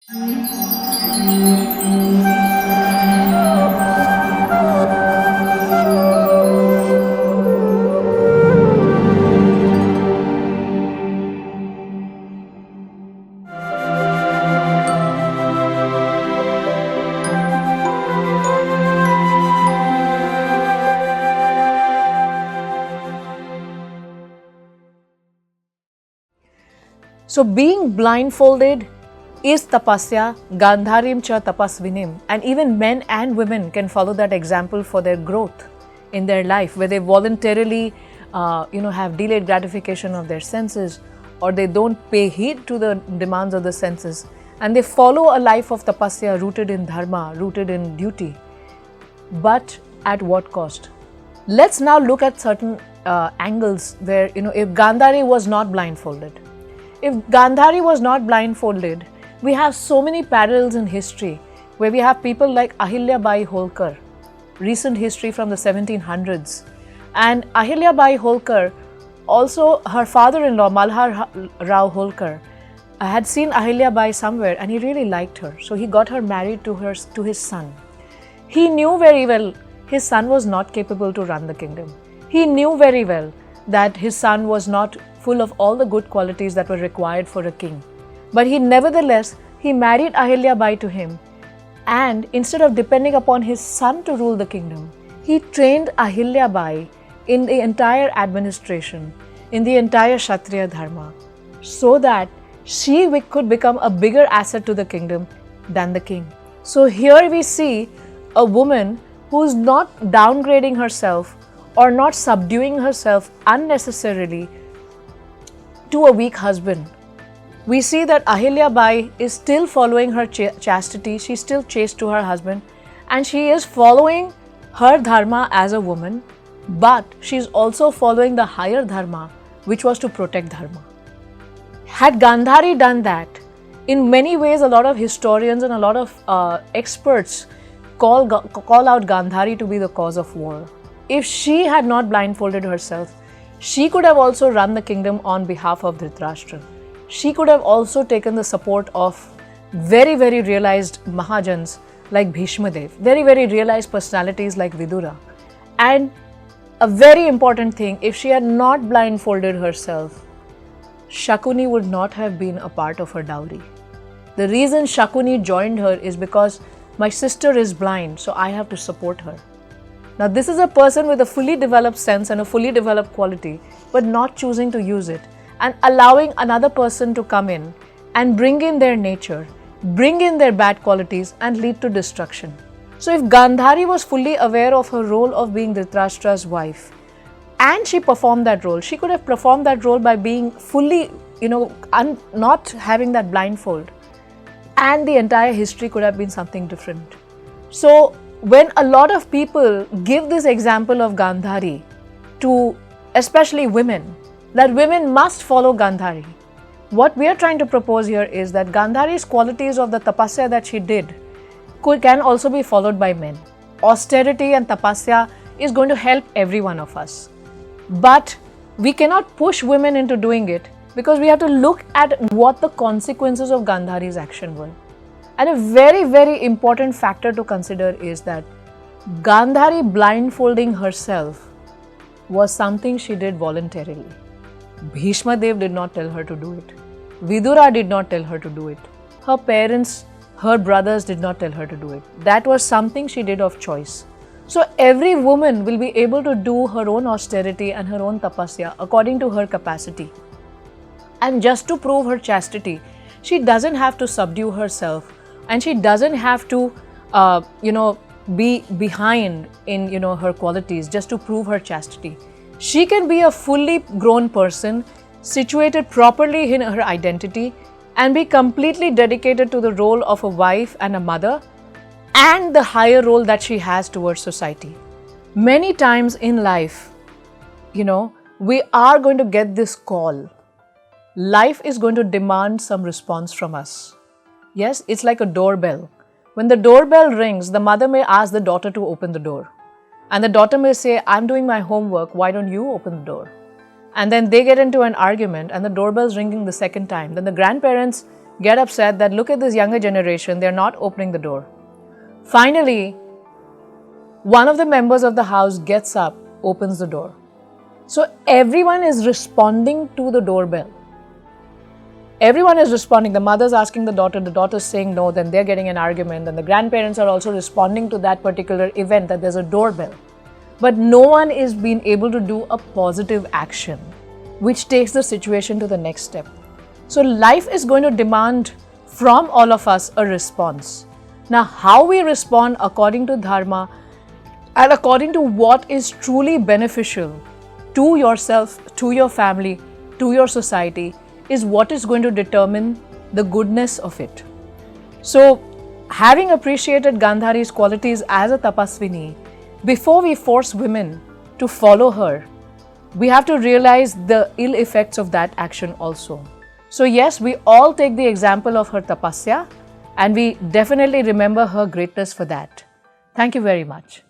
So being blindfolded is tapasya, Gandharim cha tapasvinim, and even men and women can follow that example for their growth in their life, where they voluntarily have delayed gratification of their senses, or they don't pay heed to the demands of the senses, and they follow a life of tapasya rooted in dharma, rooted in duty. But at what cost? Let's now look at certain angles where, if Gandhari was not blindfolded, if Gandhari was not blindfolded, we have so many parallels in history where we have people like Ahilya Bai Holkar, recent history from the 1700s. And Ahilya Bai Holkar, also her father-in-law Malhar Rao Holkar, had seen Ahilya Bai somewhere and he really liked her. So he got her married to his son. He knew very well his son was not capable to run the kingdom. He knew very well that his son was not full of all the good qualities that were required for a king. But he married Ahilya Bai to him, and instead of depending upon his son to rule the kingdom, he trained Ahilya Bai in the entire administration, in the entire Kshatriya dharma, so that she could become a bigger asset to the kingdom than the king. So here we see a woman who is not downgrading herself or not subduing herself unnecessarily to a weak husband. We see that Ahilya Bai is still following her chastity, she is still chaste to her husband, and she is following her dharma as a woman, but she is also following the higher dharma, which was to protect dharma. Had Gandhari done that, in many ways a lot of historians and a lot of experts call out Gandhari to be the cause of war. If she had not blindfolded herself, she could have also run the kingdom on behalf of Dhritarashtra. She could have also taken the support of very, very realized Mahajans like Bhishma Dev, very, very realized personalities like Vidura. And a very important thing, if she had not blindfolded herself, Shakuni would not have been a part of her dowry. The reason Shakuni joined her is because my sister is blind, so I have to support her. Now this is a person with a fully developed sense and a fully developed quality, but not choosing to use it and allowing another person to come in and bring in their nature, bring in their bad qualities and lead to destruction. So if Gandhari was fully aware of her role of being Dhritarashtra's wife and she performed that role, she could have performed that role by being fully, not having that blindfold, and the entire history could have been something different. So when a lot of people give this example of Gandhari to especially women, that women must follow Gandhari, what we are trying to propose here is that Gandhari's qualities of the tapasya that she did can also be followed by men. Austerity and tapasya is going to help every one of us. But we cannot push women into doing it because we have to look at what the consequences of Gandhari's action were. And a very, very important factor to consider is that Gandhari blindfolding herself was something she did voluntarily. Bhishma Dev did not tell her to do it. Vidura did not tell her to do it. Her parents, her brothers did not tell her to do it. That was something she did of choice. So every woman will be able to do her own austerity and her own tapasya according to her capacity. And just to prove her chastity, she doesn't have to subdue herself and she doesn't have to, be behind in, her qualities just to prove her chastity. She can be a fully grown person, situated properly in her identity and be completely dedicated to the role of a wife and a mother and the higher role that she has towards society. Many times in life, we are going to get this call. Life is going to demand some response from us. Yes, it's like a doorbell. When the doorbell rings, the mother may ask the daughter to open the door. And the daughter may say, I'm doing my homework, why don't you open the door? And then they get into an argument and the doorbell's ringing the second time. Then the grandparents get upset that look at this younger generation, they're not opening the door. Finally, one of the members of the house gets up, opens the door. So everyone is responding to the doorbell. Everyone is responding. The mother's asking the daughter's saying no, then they're getting an argument, and the grandparents are also responding to that particular event that there's a doorbell. But no one is being able to do a positive action, which takes the situation to the next step. So life is going to demand from all of us a response. Now, how we respond according to dharma and according to what is truly beneficial to yourself, to your family, to your society, is what is going to determine the goodness of it. So, having appreciated Gandhari's qualities as a tapaswini, before we force women to follow her, we have to realize the ill effects of that action also. So yes, we all take the example of her tapasya, and we definitely remember her greatness for that. Thank you very much.